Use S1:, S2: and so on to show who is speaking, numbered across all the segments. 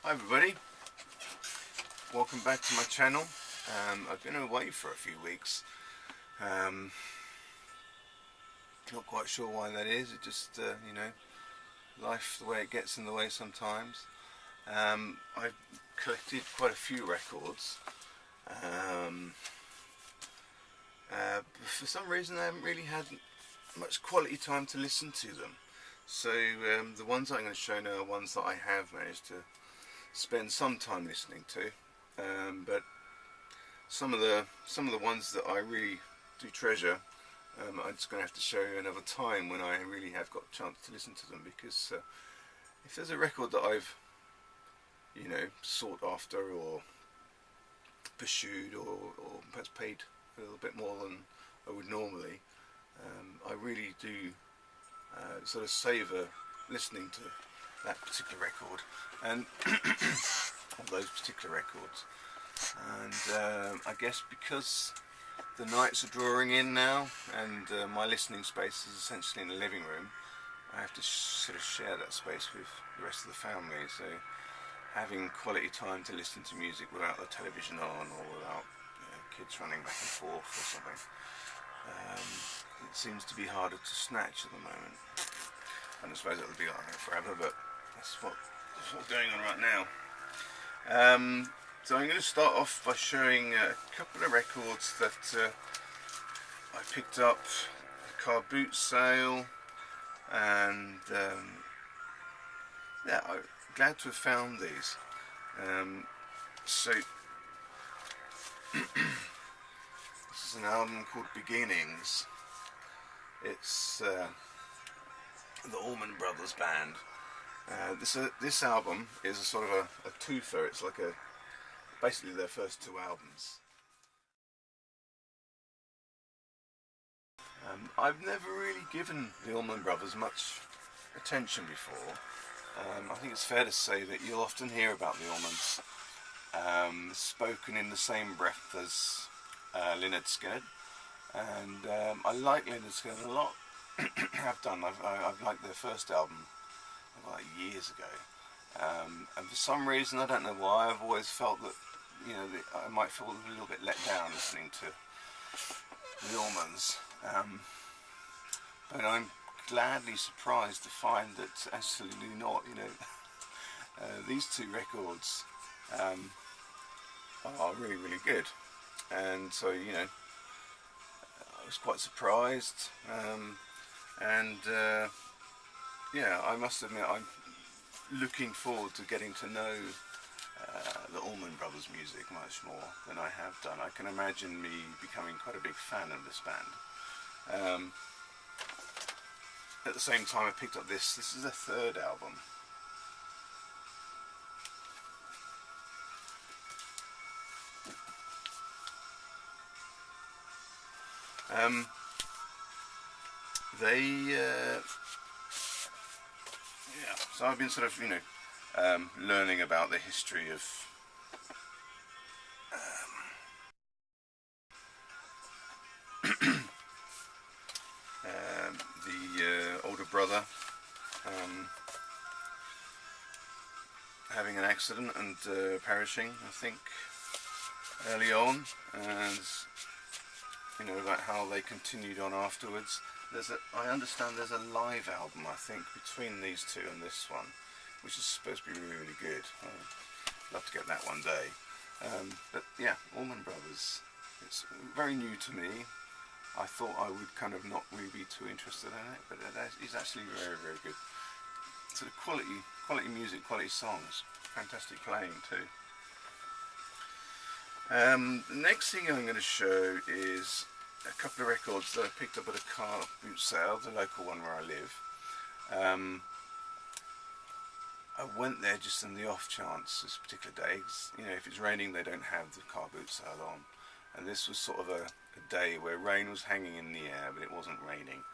S1: Hi everybody, welcome back to my channel. I've been away for a few weeks. Not quite sure why that is. It just, life the way it gets in the way sometimes. I've collected quite a few records. For some reason I haven't really had much quality time to listen to them. So the ones I'm going to show now are ones that I have managed to spend some time listening to, but some of the ones that I really do treasure, I'm just going to have to show you another time when I really have got a chance to listen to them, because if there's a record that I've sought after or pursued or perhaps paid a little bit more than I would normally, I really do sort of savour listening to that particular record and of those particular records. And I guess because the nights are drawing in now and my listening space is essentially in the living room, I have to sort of share that space with the rest of the family, so having quality time to listen to music without the television on or without kids running back and forth or something, it seems to be harder to snatch at the moment. And I suppose it'll be like that forever, but that's what's going on right now. So I'm going to start off by showing a couple of records that I picked up at a car boot sale, and yeah, I'm glad to have found these. So this is an album called Beginnings. It's the Allman Brothers Band. This album is a sort of a twofer. It's like basically their first two albums. I've never really given the Allman Brothers much attention before. I think it's fair to say that you'll often hear about the Allmans spoken in the same breath as Lynyrd Skynyrd, and I like Lynyrd Skynyrd a lot. I've liked their first album like years ago, and for some reason, I don't know why, I've always felt that I might feel a little bit let down listening to the Allmans, but I'm gladly surprised to find that absolutely not. These two records are really, really good, and so I was quite surprised, and yeah, I must admit I'm looking forward to getting to know the Allman Brothers music much more than I have done. I can imagine me becoming quite a big fan of this band. At the same time, I picked up this is their third album. Yeah, so I've been sort of learning about the history of the older brother having an accident and perishing, I think, early on, and about how they continued on afterwards. I understand there's a live album, I think, between these two and this one, which is supposed to be really, really good. I'd love to get that one day. But yeah, Allman Brothers, it's very new to me. I thought I would kind of not really be too interested in it, but it's actually very, very good. Sort of quality music, quality songs, fantastic playing too. The next thing I'm going to show is a couple of records that I picked up at a car boot sale, the local one where I live. I went there just on the off chance this particular day, 'cause, if it's raining they don't have the car boot sale on, and this was sort of a day where rain was hanging in the air, but it wasn't raining.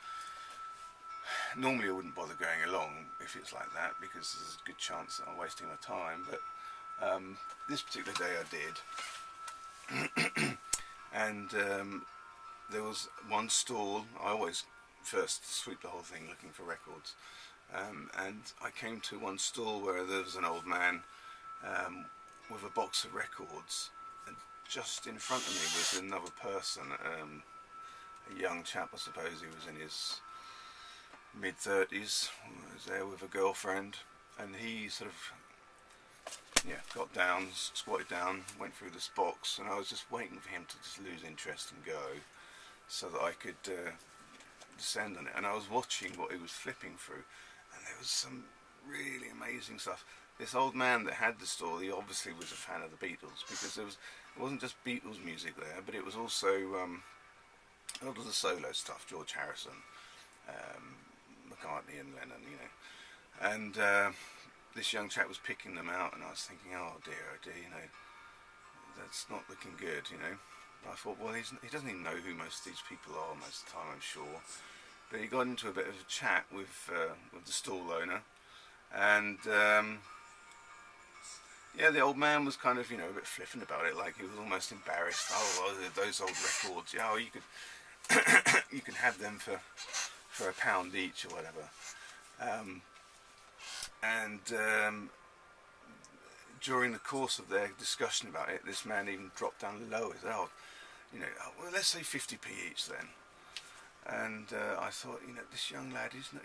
S1: Normally I wouldn't bother going along if it's like that, because there's a good chance that I'm wasting my time, but this particular day I did. And there was one stall. I always first sweep the whole thing looking for records, and I came to one stall where there was an old man with a box of records, and just in front of me was another person, a young chap, I suppose. He was in his mid-30s, was there with a girlfriend, and he sort of got down, squatted down, went through this box, and I was just waiting for him to just lose interest and go, so that I could descend on it. And I was watching what he was flipping through, and there was some really amazing stuff. This old man that had the store, he obviously was a fan of the Beatles, because it wasn't just Beatles music there, but it was also a lot of the solo stuff, George Harrison, McCartney and Lennon, you know. And this young chap was picking them out, and I was thinking, oh dear, you know, that's not looking good, you know. I thought, well, he doesn't even know who most of these people are most of the time, I'm sure. But he got into a bit of a chat with the stall owner, and yeah, the old man was kind of, you know, a bit flippant about it, like he was almost embarrassed. Oh, those old records, yeah, oh, you could you can have them for £1 each or whatever. During the course of their discussion about it, this man even dropped down low. He said, oh, you know, well, let's say 50p each then. And I thought, you know, this young lad, he's not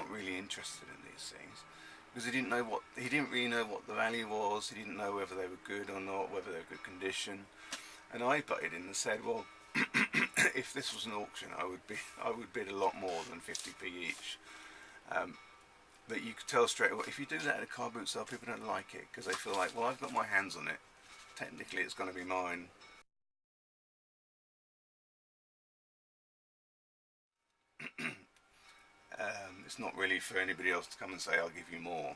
S1: really interested in these things, because he didn't really know what the value was. He didn't know whether they were good or not, whether they were good condition. And I butted in and said, well, if this was an auction, I would bid a lot more than 50p each. But you could tell straight away, if you do that at a car boot sale, people don't like it, because they feel like, well, I've got my hands on it, technically it's going to be mine. It's not really for anybody else to come and say, I'll give you more.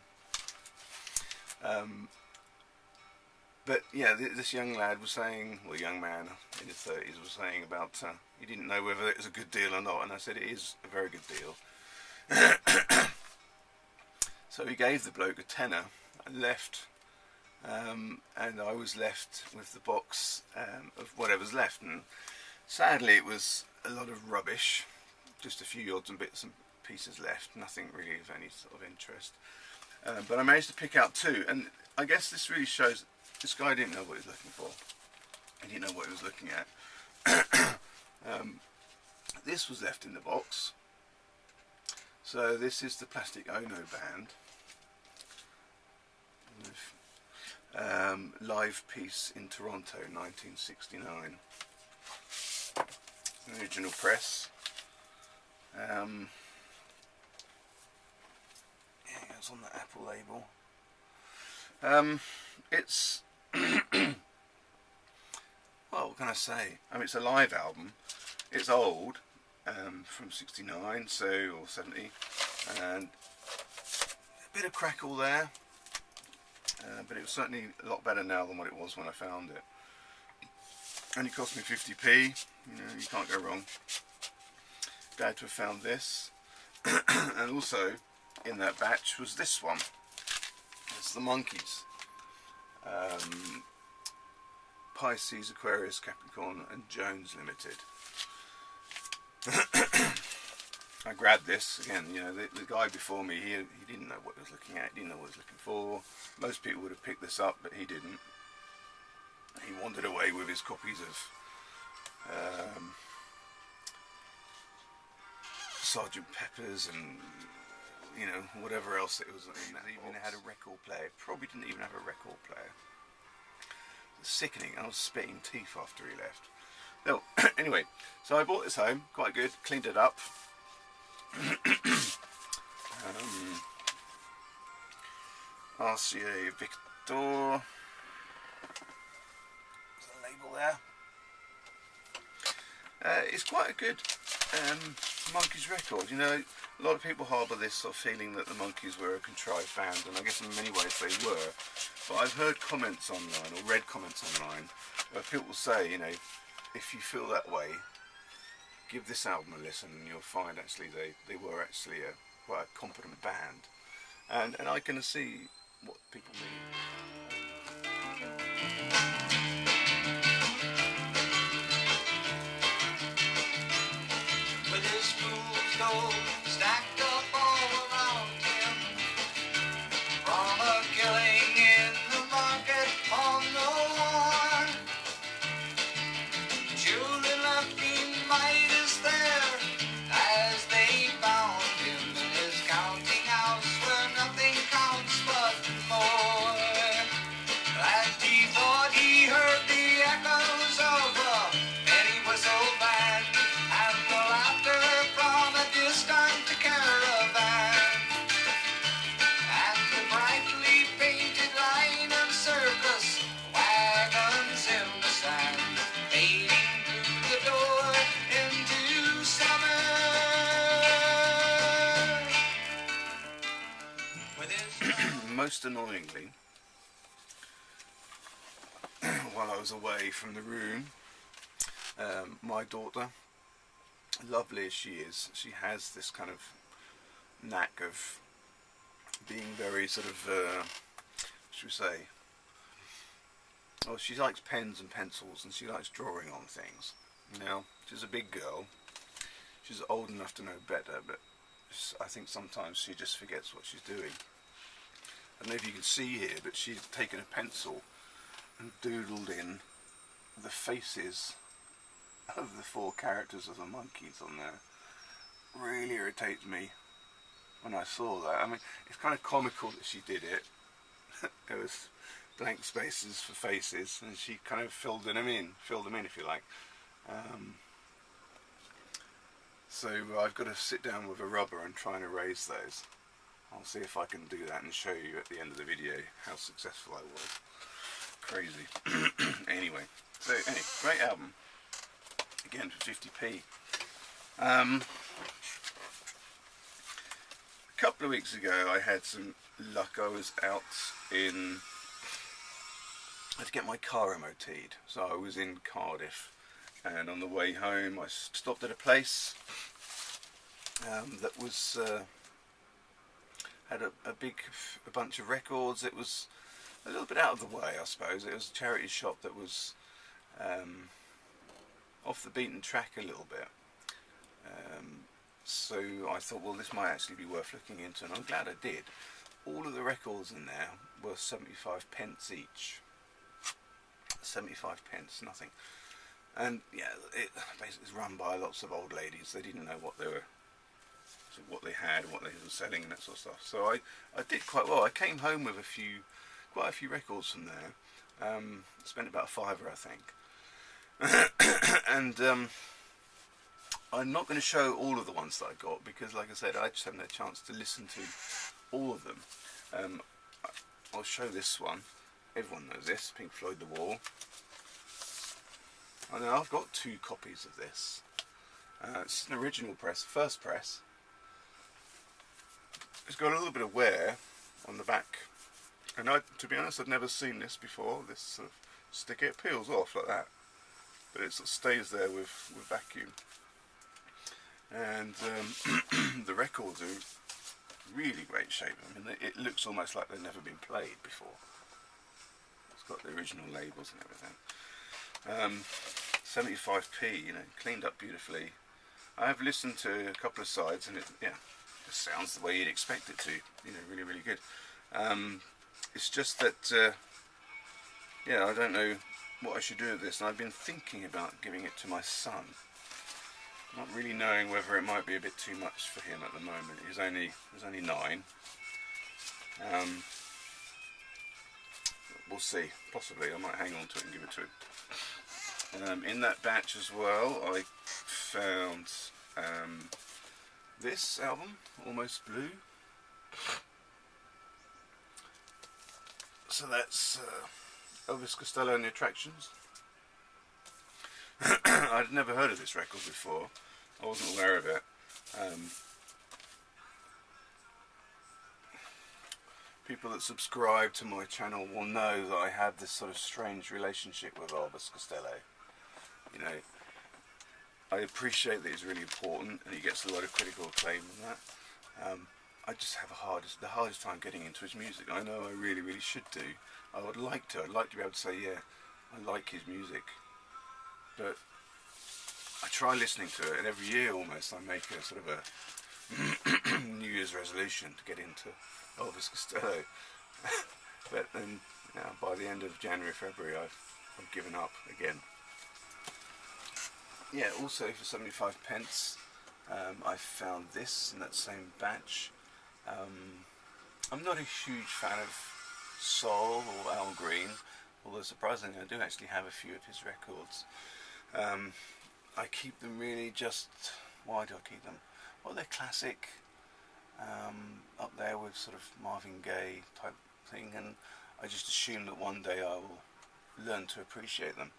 S1: But yeah, this young lad was saying, well, young man in his 30s was saying about he didn't know whether it was a good deal or not, and I said it is a very good deal. So he gave the bloke a tenner and left, and I was left with the box of whatever's left, and sadly it was a lot of rubbish, just a few odds and bits and pieces left, nothing really of any sort of interest. But I managed to pick out two, and I guess this really shows this guy didn't know what he was looking for. He didn't know what he was looking at. This was left in the box. So this is the Plastic Ono band. Live piece in Toronto, 1969. Original press. Yeah, it's on the Apple label. It's well, what can I say? I mean, it's a live album. It's old, from 69, so, or 70, and a bit of crackle there, but it was certainly a lot better now than what it was when I found it. Only cost me 50p. You know, you can't go wrong. Glad to have found this. And also in that batch was this one. It's the Monkeys. Pisces, Aquarius, Capricorn and Jones Limited. I grabbed this again. You know, the guy before me, he didn't know what he was looking at, he didn't know what he was looking for. Most people would have picked this up, but he didn't. He wandered away with his copies of Sergeant Pepper's and, you know, whatever else it was. He even had a record player. Probably didn't even have a record player. Sickening. I was spitting teeth after he left. No, anyway, so I bought this home, quite good, cleaned it up. RCA Victor, there's a label there. It's quite a good Monkeys record. You know, a lot of people harbour this sort of feeling that the Monkeys were a contrived band, and I guess in many ways they were. But I've heard comments online, or read comments online, where people say, you know, if you feel that way, give this album a listen, and you'll find actually they were actually quite a competent band, and I can see what people mean.
S2: With his spoons gold stacked up all around him,
S1: most annoyingly, while I was away from the room, my daughter, lovely as she is, she has this kind of knack of being very sort of, should we say, well, she likes pens and pencils and she likes drawing on things. Now, she's a big girl, she's old enough to know better, but I think sometimes she just forgets what she's doing. I don't know if you can see here, but she's taken a pencil and doodled in the faces of the 4 characters of the monkeys on there. Really irritates me when I saw that. I mean, it's kind of comical that she did it. There was blank spaces for faces, and she kind of filled them in if you like. So I've got to sit down with a rubber and try and erase those. I'll see if I can do that and show you at the end of the video how successful I was. Crazy. Anyway, great album. Again for 50p. A couple of weeks ago I had some luck. I was out in... I had to get my car MOT'd. So I was in Cardiff, and on the way home I stopped at a place that was had a bunch of records. It was a little bit out of the way, I suppose. It was a charity shop that was off the beaten track a little bit. So I thought, well, this might actually be worth looking into, and I'm glad I did. All of the records in there were 75 pence each. 75 pence, nothing. And yeah, it basically was run by lots of old ladies. They didn't know what they were, what they had, what they were selling, and that sort of stuff. So I did quite well. I came home with quite a few records from there. Spent about £5, I think. And I'm not going to show all of the ones that I got, because like I said, I just haven't had a chance to listen to all of them. I'll show this one. Everyone knows this, Pink Floyd The Wall. I know I've got 2 copies of this. It's an original press, first press. It's got a little bit of wear on the back, and to be honest, I'd never seen this before. This sort of sticker, it peels off like that, but it sort of stays there with vacuum. And the records are really great shape. I mean, it looks almost like they've never been played before. It's got the original labels and everything. 75p, you know, cleaned up beautifully. I have listened to a couple of sides, and it just sounds the way you'd expect it to. You know, really, really good. It's just that, yeah, I don't know what I should do with this, and I've been thinking about giving it to my son. Not really knowing whether it might be a bit too much for him at the moment. He's only 9. We'll see. Possibly I might hang on to it and give it to him. In that batch as well, I found this album, Almost Blue. So that's Elvis Costello and the Attractions. I'd never heard of this record before. I wasn't aware of it. People that subscribe to my channel will know that I have this sort of strange relationship with Elvis Costello. You know, I appreciate that he's really important and he gets a lot of critical acclaim and that. I just have the hardest time getting into his music. I know I really, really should do. I'd like to be able to say, yeah, I like his music. But I try listening to it, and every year almost I make a sort of a New Year's resolution to get into Elvis Costello. But then, by the end of January, February, I've given up again. Yeah, also for 75 pence, I found this in that same batch. I'm not a huge fan of Soul or Al Green, although surprisingly I do actually have a few of his records. I keep them really just... Why do I keep them? Well, they're classic, up there with sort of Marvin Gaye type thing, and I just assume that one day I will learn to appreciate them.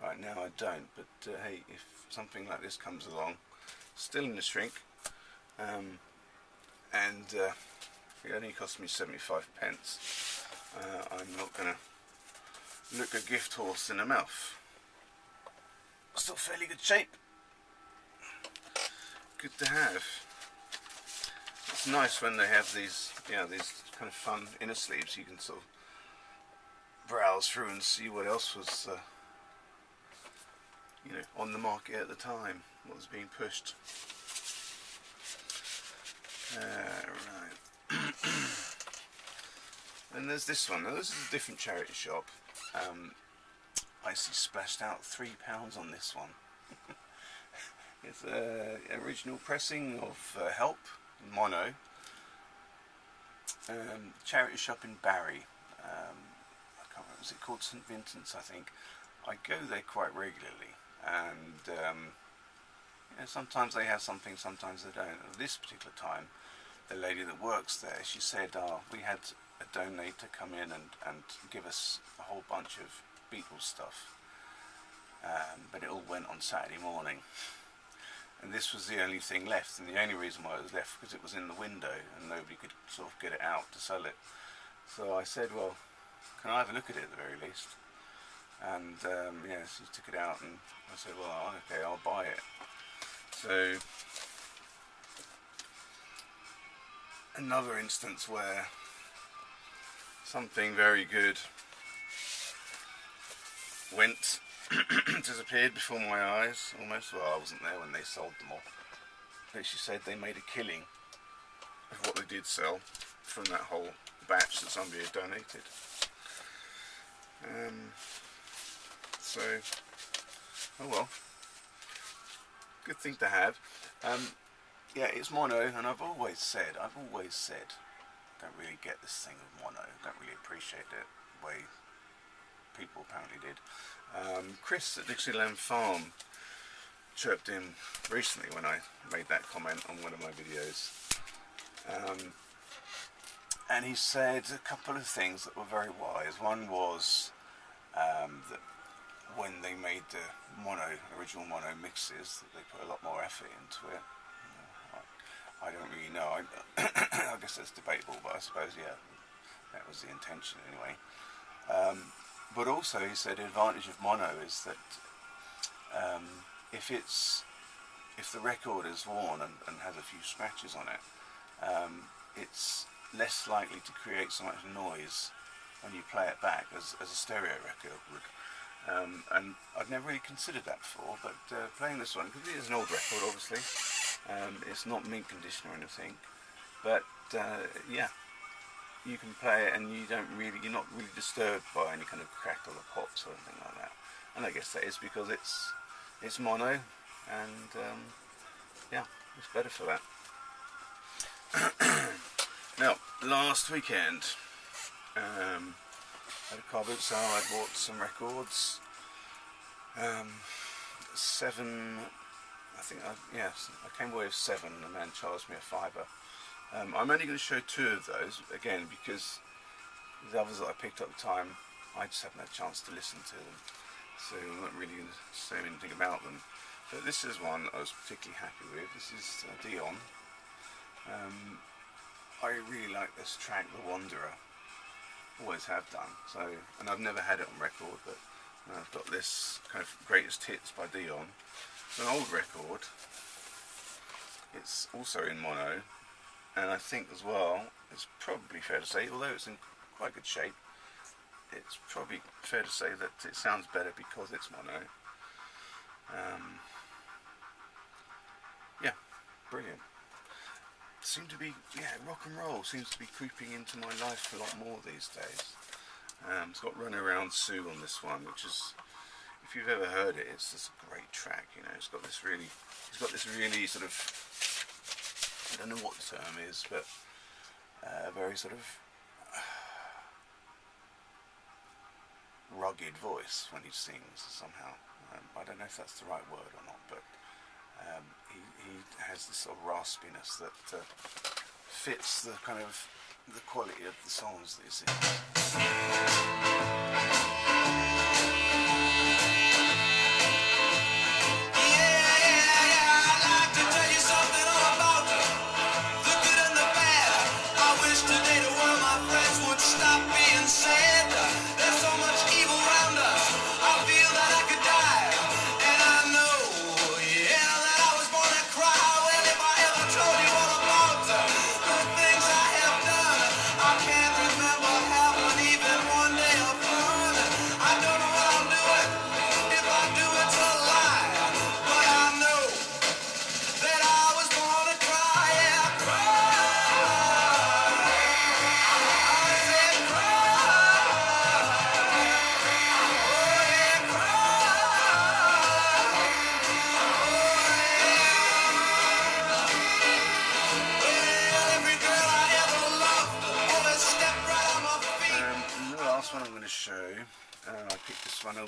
S1: Right now I don't, but hey, if something like this comes along, still in the shrink, and It only cost me 75 pence. I'm not going to look a gift horse in the mouth. Still fairly good shape. Good to have. It's nice when they have these, these kind of fun inner sleeves. You can sort of browse through and see what else was, on the market at the time, what was being pushed. Right. And there's this one. Now this is a different charity shop. I see splashed out £3 on this one. It's original pressing of Help, mono. Charity shop in Barry. I can't remember, was it called St Vincent's, I think. I go there quite regularly, and sometimes they have something, sometimes they don't. At this particular time, the lady that works there, she said, we had a donator come in and give us a whole bunch of Beatles stuff, but it all went on Saturday morning, and this was the only thing left, and the only reason why it was left because it was in the window and nobody could sort of get it out to sell it. So I said, well, can I have a look at it at the very least? And she took it out, and I said, well, okay, I'll buy it. So another instance where something very good went disappeared before my eyes almost. Well, I wasn't there when they sold them all, but she said they made a killing of what they did sell from that whole batch that somebody had donated. So, oh well, good thing to have. Yeah, it's mono, and I've always said, don't really get this thing of mono, don't really appreciate it the way people apparently did. Chris at Dixieland Farm chirped in recently when I made that comment on one of my videos, and he said a couple of things that were very wise. One was that when they made the original mono mixes, that they put a lot more effort into it. I don't really know. I guess that's debatable, but I suppose, yeah, that was the intention anyway. But also, he said the advantage of mono is that if the record is worn and has a few scratches on it, it's less likely to create so much noise when you play it back as a stereo record would. And I'd never really considered that before, but playing this one, because it is an old record obviously, it's not mint condition or anything, but yeah, you can play it and you're not really disturbed by any kind of crackle or pops or anything like that. And I guess that is because it's mono, and yeah, it's better for that. Now, last weekend, at a car boot sale, I bought some records. 7, I think, I came away with 7, and the man charged me a £5. I'm only going to show 2 of those, again, because the others that I picked up at the time, I just haven't had a chance to listen to them, so I'm not really going to say anything about them. But this is one I was particularly happy with. This is Dion. I really like this track, The Wanderer. Always have done. So, and I've never had it on record, but I've got this kind of greatest hits by Dion. It's an old record. It's also in mono, and I think as well, it's probably fair to say, although it's in quite good shape, it's probably fair to say that it sounds better because it's mono. Yeah, brilliant. Seem to be, rock and roll seems to be creeping into my life a lot more these days. It's got Run Around Sue on this one, which is, if you've ever heard it, it's just a great track. It's got this really sort of, I don't know what the term is, but very sort of rugged voice when he sings somehow. I don't know if that's the right word or not, but he has this sort of raspiness that fits the kind of the quality of the songs that he sings.
S2: I'd like to tell you something all about the good and the bad. I wish to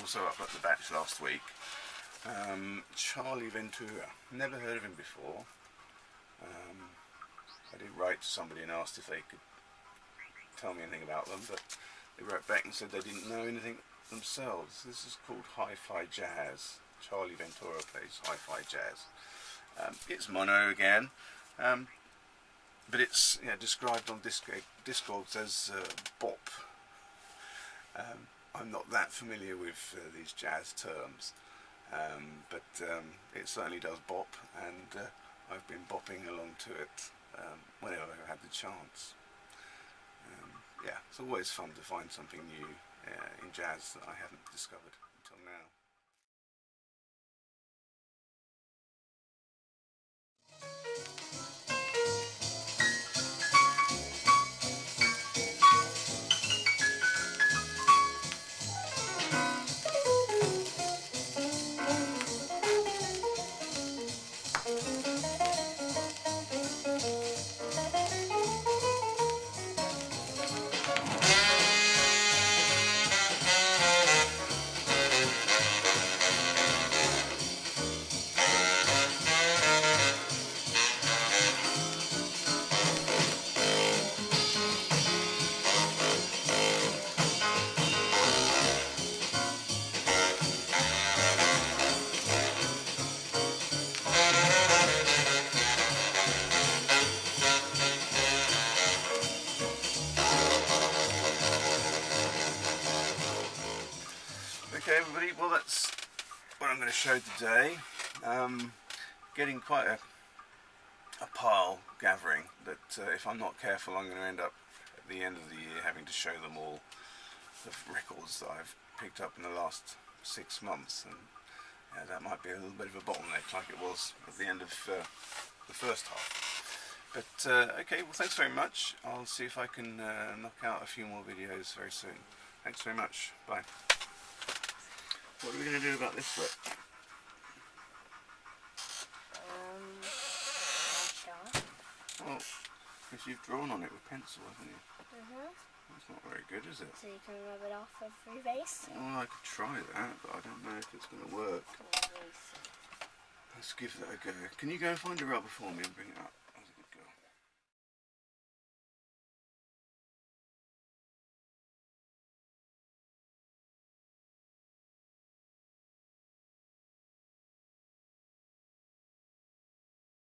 S1: also up at the batch last week. Charlie Ventura, never heard of him before. I did write to somebody and asked if they could tell me anything about them, but they wrote back and said they didn't know anything themselves. This is called Hi-Fi Jazz. Charlie Ventura plays Hi-Fi Jazz. It's mono again, but it's described on Discogs as bop. I'm not that familiar with these jazz terms, but it certainly does bop, and I've been bopping along to it whenever I've had the chance. Yeah, it's always fun to find something new in jazz that I haven't discovered until now. Okay everybody, well that's what I'm going to show today. Getting quite a pile gathering that if I'm not careful I'm going to end up at the end of the year having to show them all the records that I've picked up in the last 6 months, and that might be a little bit of a bottleneck like it was at the end of the first half. But okay, well thanks very much. I'll see if I can knock out a few more videos very soon. Thanks very much, bye. What are we going to do about this foot? Well, because you've drawn on it with pencil, haven't you? That's not very good, is it?
S2: So you can rub it off every base?
S1: Well, I could try that, but I don't know if it's going to work. Let's give that a go. Can you go and find a rubber for me and bring it up?